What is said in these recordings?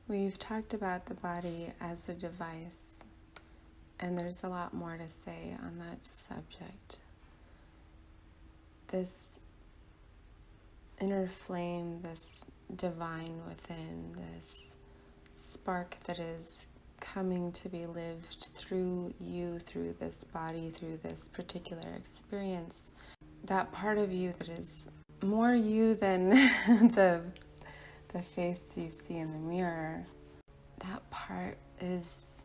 We've talked about the body as a device, and there's a lot more to say on that subject. This inner flame, this divine within, this spark that is coming to be lived through you, through this body, through this particular experience, that part of you that is more you than the face you see in the mirror, that part is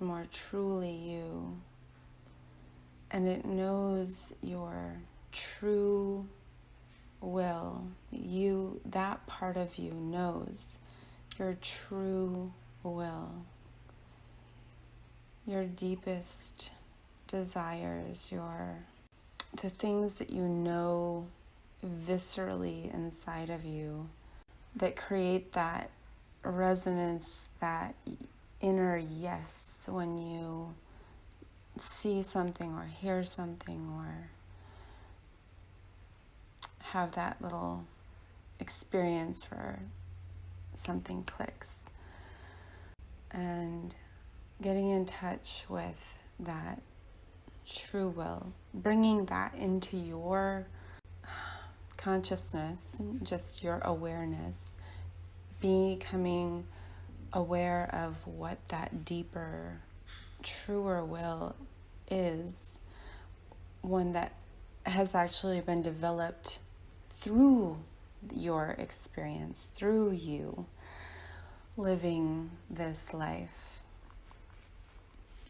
more truly you, and it knows your true will. That part of you knows your true will, your deepest desires, the things that you know viscerally inside of you that create that resonance, that inner yes when you see something or hear something or have that little experience where something clicks. And getting in touch with that true will, bringing that into your consciousness, just your awareness, becoming aware of what that deeper, truer will is, one that has actually been developed through your experience, through you living this life.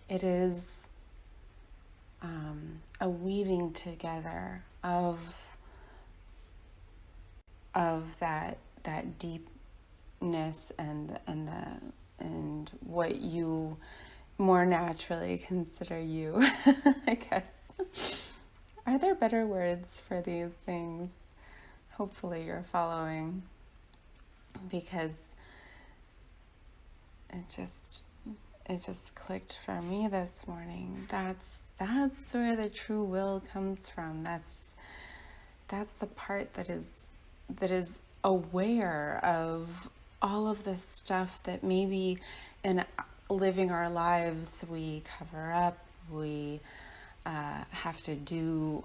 It is a weaving together of that deepness and what you more naturally consider you, I guess. Are there better words for these things? Hopefully you're following, because it just clicked for me this morning. That's where the true will comes from. That's the part that is aware of all of this stuff that maybe in living our lives we cover up, we have to do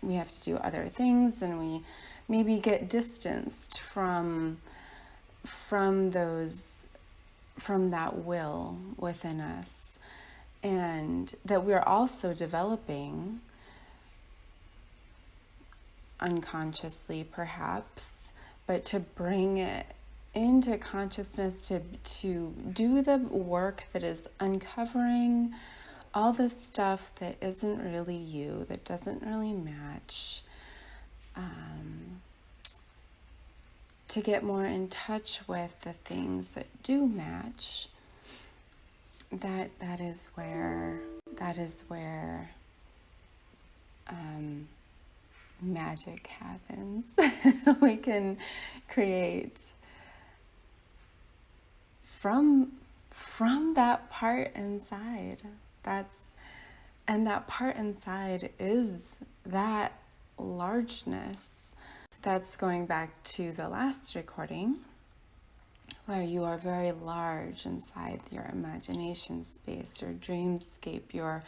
we have to do other things, and we maybe get distanced from that will within us, and that we're also developing unconsciously perhaps, but to bring it into consciousness, to do the work that is uncovering all the stuff that isn't really you, that doesn't really match, to get more in touch with the things that do match. That is where magic happens. We can create from that part inside. And that part inside is that largeness. That's going back to the last recording, where you are very large inside your imagination space, your dreamscape, your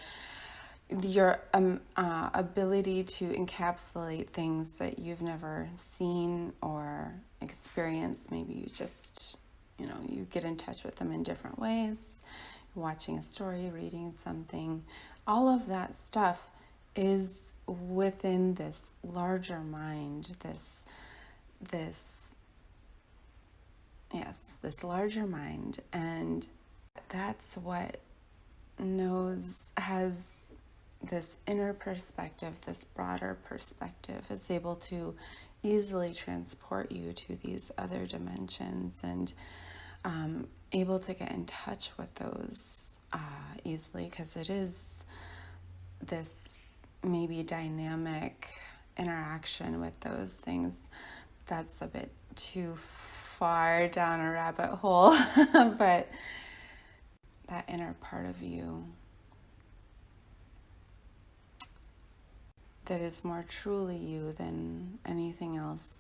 ability to encapsulate things that you've never seen or experienced. Maybe you just, you get in touch with them in different ways. You're watching a story, reading something. All of that stuff is within this larger mind, this larger mind, and that's what has this inner perspective, this broader perspective, is able to easily transport you to these other dimensions, and able to get in touch with those easily, because it is this maybe dynamic interaction with those things that's a bit too far down a rabbit hole. But that inner part of you that is more truly you than anything else,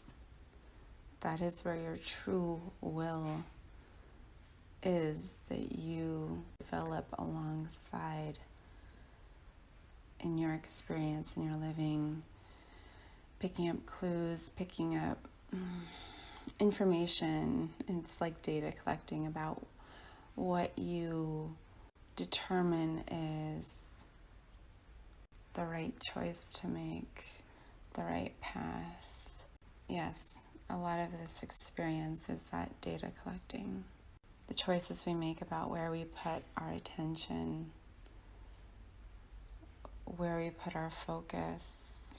that is where your true will is, that you develop alongside in your experience, in your living, picking up clues, picking up information. It's like data collecting about what you determine is the right choice to make, the right path. Yes, a lot of this experience is that data collecting. The choices we make about where we put our attention, where we put our focus,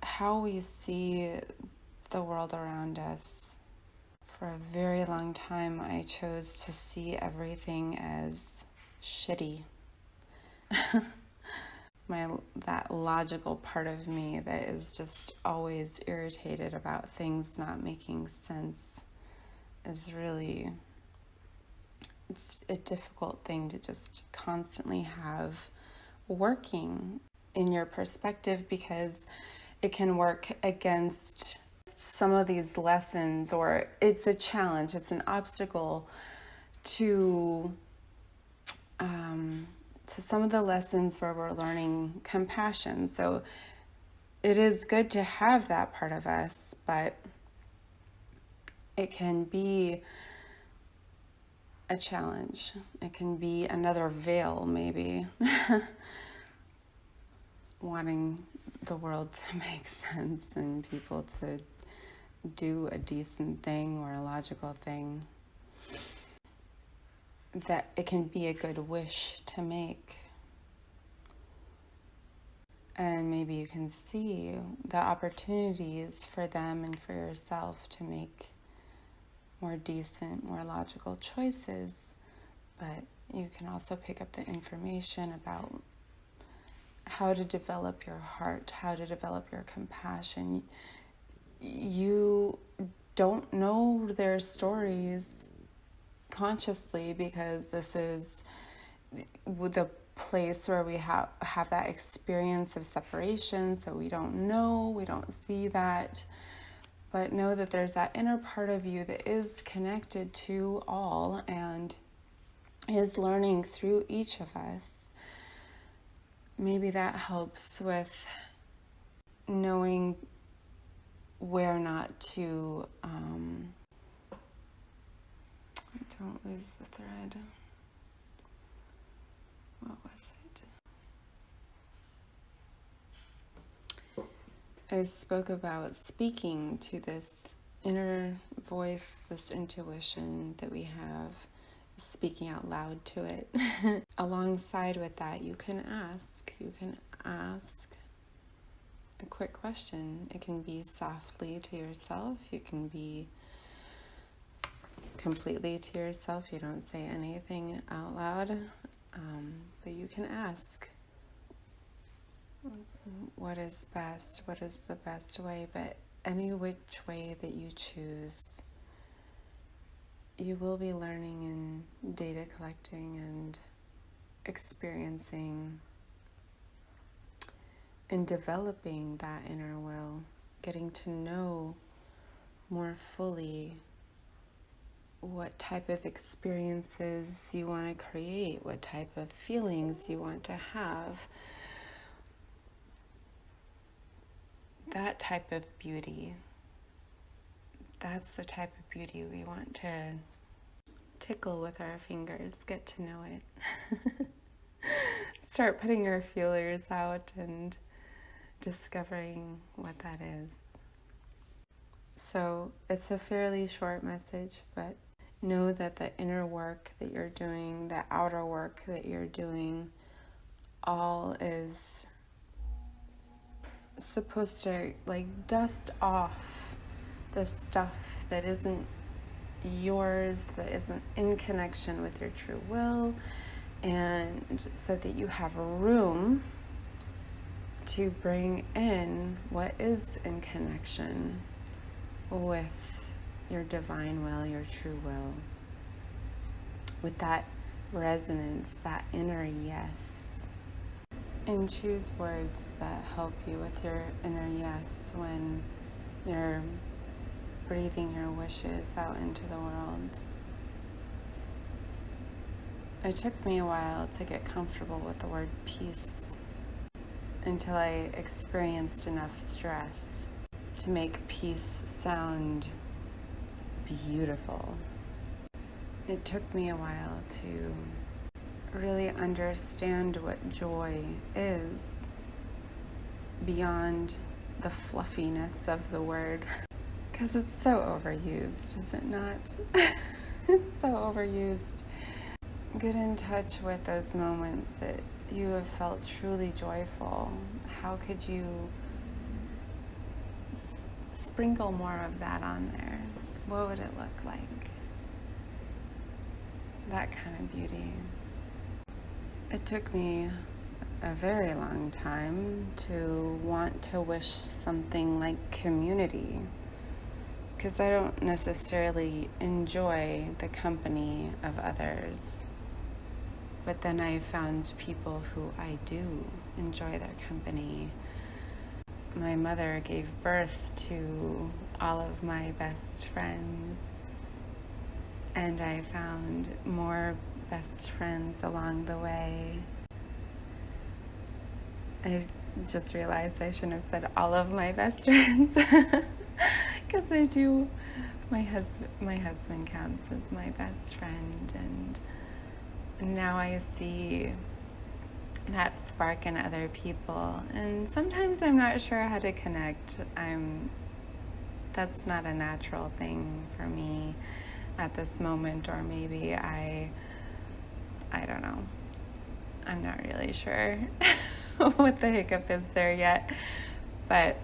how we see the world around us. For a very long time, I chose to see everything as shitty. That logical part of me that is just always irritated about things not making sense is really, it's a difficult thing to just constantly have working in your perspective, because it can work against some of these lessons, or it's a challenge, it's an obstacle to some of the lessons where we're learning compassion. So it is good to have that part of us, but it can be a challenge. It can be another veil, maybe. Wanting the world to make sense and people to do a decent thing or a logical thing. That it can be a good wish to make. And maybe you can see the opportunities for them and for yourself to make more decent, more logical choices. But you can also pick up the information about how to develop your heart, how to develop your compassion. You don't know their stories consciously, because this is the place where we have that experience of separation, so we don't know, we don't see that. But know that there's that inner part of you that is connected to all and is learning through each of us. Maybe that helps with knowing where not to, don't lose the thread. What was it? I spoke about speaking to this inner voice, this intuition that we have, speaking out loud to it. Alongside with that, you can ask a quick question. It can be softly to yourself. You can be completely to yourself. You don't say anything out loud, but you can ask, what is best? What is the best way? But any which way that you choose, you will be learning and data collecting and experiencing and developing that inner will, getting to know more fully what type of experiences you want to create, what type of feelings you want to have. That type of beauty, that's the type of beauty we want to tickle with our fingers, get to know it. Start putting our feelers out and discovering what that is. So it's a fairly short message, but know that the inner work that you're doing, the outer work that you're doing, all is supposed to like dust off the stuff that isn't yours, that isn't in connection with your true will, and so that you have room to bring in what is in connection with your divine will, your true will, with that resonance, that inner yes. And choose words that help you with your inner yes when you're breathing your wishes out into the world. It took me a while to get comfortable with the word peace until I experienced enough stress to make peace sound beautiful. It took me a while to really understand what joy is beyond the fluffiness of the word, because it's so overused, is it not? It's so overused. Get in touch with those moments that you have felt truly joyful. How could you sprinkle more of that on there? What would it look like? That kind of beauty. It took me a very long time to want to wish something like community, because I don't necessarily enjoy the company of others. But then I found people who I do enjoy their company. My mother gave birth to all of my best friends, and I found more best friends along the way. I just realized I shouldn't have said all of my best friends, because I do. My husband counts as my best friend, and now I see that spark in other people. And sometimes I'm not sure how to connect. That's not a natural thing for me at this moment, or maybe I don't know. I'm not really sure what the hiccup is there yet. But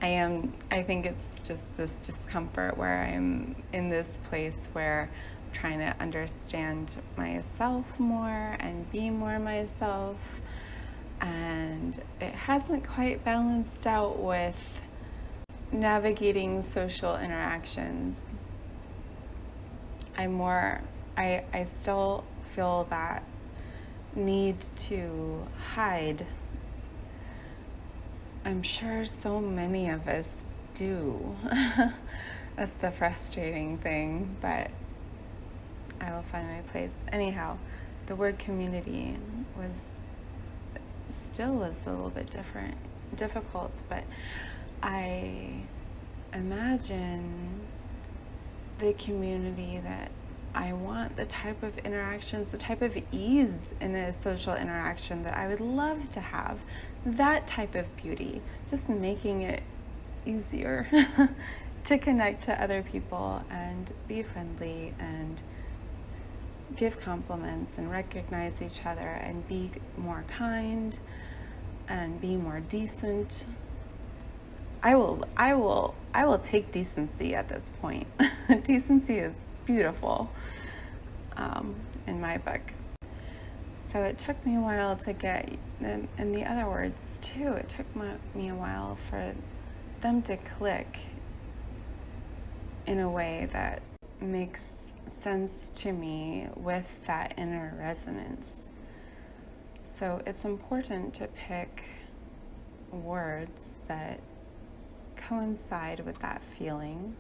I think it's just this discomfort where I'm in this place where I'm trying to understand myself more and be more myself, and it hasn't quite balanced out with navigating social interactions. I still feel that need to hide. I'm sure so many of us do. That's the frustrating thing, but I will find my place. Anyhow, the word community still is a little bit difficult, but I imagine the community that I want, the type of interactions, the type of ease in a social interaction that I would love to have, that type of beauty, just making it easier to connect to other people and be friendly and give compliments and recognize each other and be more kind and be more decent. I will take decency at this point. Decency is beautiful in my book. So it took me a while to get, in the other words too, it took me a while for them to click in a way that makes sense to me with that inner resonance. So it's important to pick words that coincide with that feeling,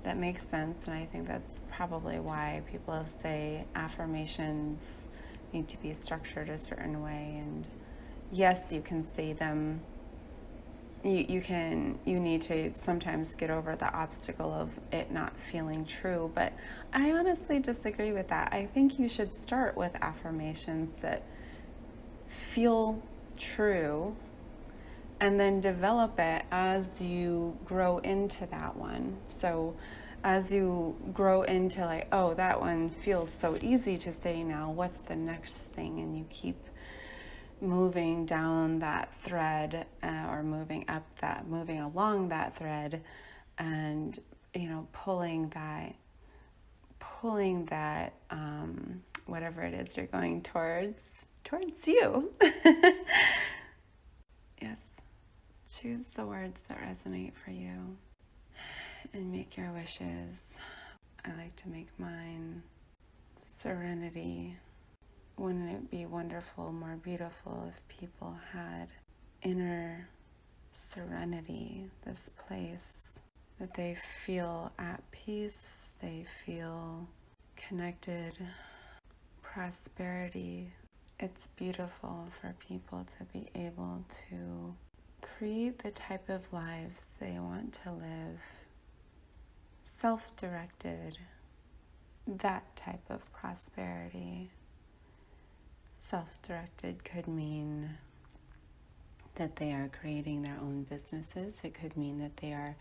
that makes sense. And I think that's probably why people say affirmations need to be structured a certain way. And yes, you can say them. You need to sometimes get over the obstacle of it not feeling true, but I honestly disagree with that. I think you should start with affirmations that feel true, and then develop it as you grow into that one. So as you grow into like, oh, that one feels so easy to say now, what's the next thing? And you keep moving down that thread, or moving along that thread, and pulling that whatever it is you're going towards you. Yes, choose the words that resonate for you and make your wishes. I like to make mine serenity. Wouldn't it be wonderful, more beautiful, if people had inner serenity, this place that they feel at peace, they feel connected, prosperity. It's beautiful for people to be able to create the type of lives they want to live, self-directed, that type of prosperity. Self-directed could mean that they are creating their own businesses. It could mean that they are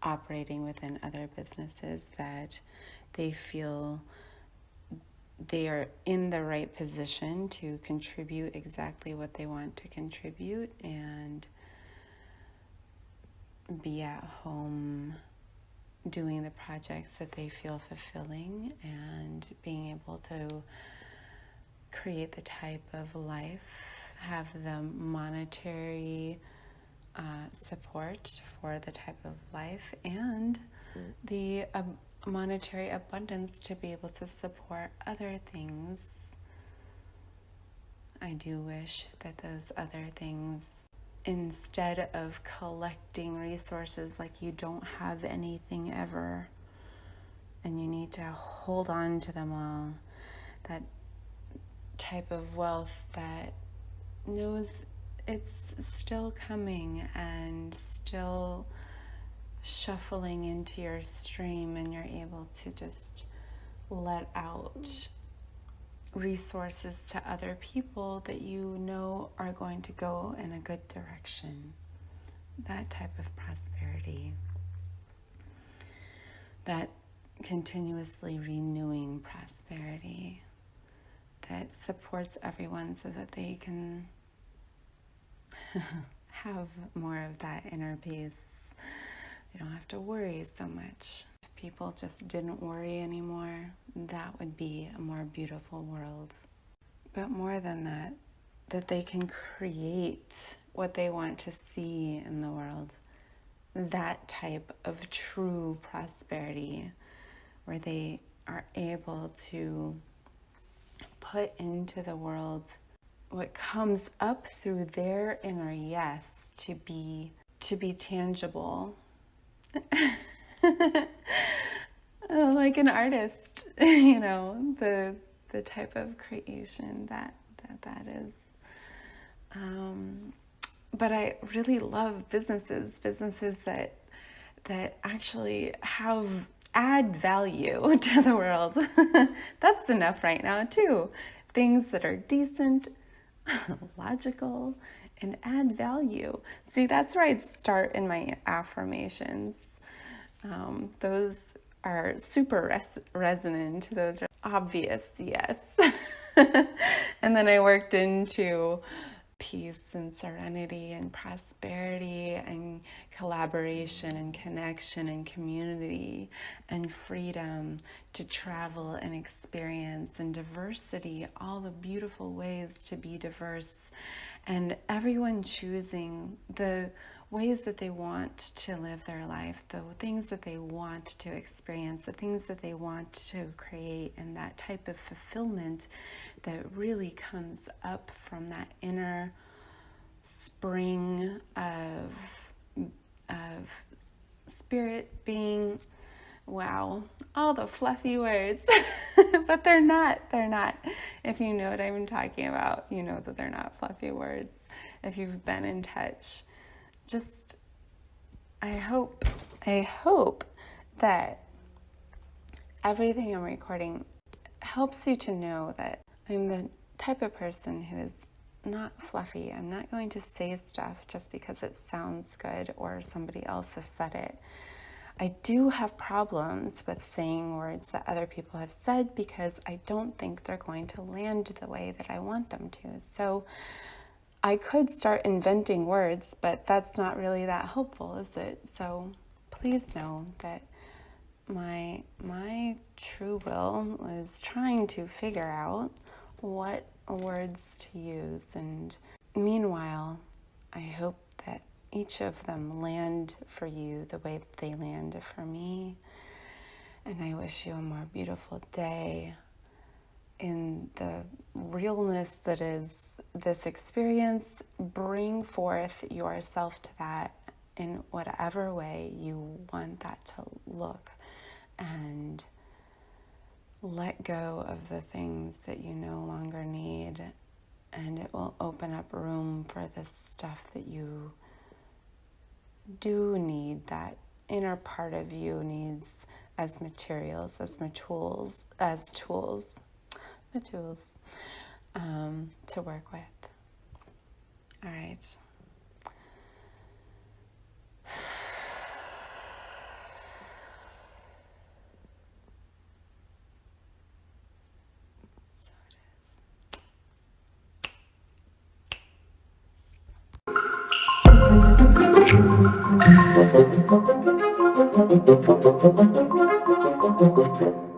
operating within other businesses that they feel they are in the right position to contribute exactly what they want to contribute and be at home doing the projects that they feel fulfilling and being able to create the type of life, have the monetary support for the type of life and the monetary abundance to be able to support other things. I do wish that those other things, instead of collecting resources like you don't have anything ever and you need to hold on to them all, that type of wealth that knows it's still coming and still shuffling into your stream, and you're able to just let out resources to other people that you know are going to go in a good direction. That type of prosperity. That continuously renewing prosperity that supports everyone so that they can have more of that inner peace. They don't have to worry so much. If people just didn't worry anymore, that would be a more beautiful world. But more than that, that they can create what they want to see in the world. That type of true prosperity where they are able to put into the world what comes up through their inner yes to be tangible. Like an artist, the type of creation that is. But I really love businesses that actually add value to the world. That's enough right now too. Things that are decent, logical, and add value. See, that's where I'd start in my affirmations. Those are super resonant. Those are obvious, yes. And then I worked into peace and serenity and prosperity and collaboration and connection and community and freedom to travel and experience and diversity, all the beautiful ways to be diverse, and everyone choosing the ways that they want to live their life, the things that they want to experience, the things that they want to create, and that type of fulfillment that really comes up from that inner spring of spirit being. Wow, all the fluffy words. But they're not. If you know what I'm talking about, you know that they're not fluffy words. If you've been in touch, just I hope that everything I'm recording helps you to know that I'm the type of person who is not fluffy. I'm not going to say stuff just because it sounds good or somebody else has said it. I do have problems with saying words that other people have said because I don't think they're going to land the way that I want them to. So I could start inventing words, but that's not really that helpful, is it? So please know that my true will is trying to figure out what words to use. And meanwhile, I hope that each of them land for you the way that they land for me. And I wish you a more beautiful day in the realness that is this experience. Bring forth yourself to that in whatever way you want that to look, and let go of the things that you no longer need, and it will open up room for the stuff that you do need, that inner part of you needs as materials, as tools to work with. All right. So it is.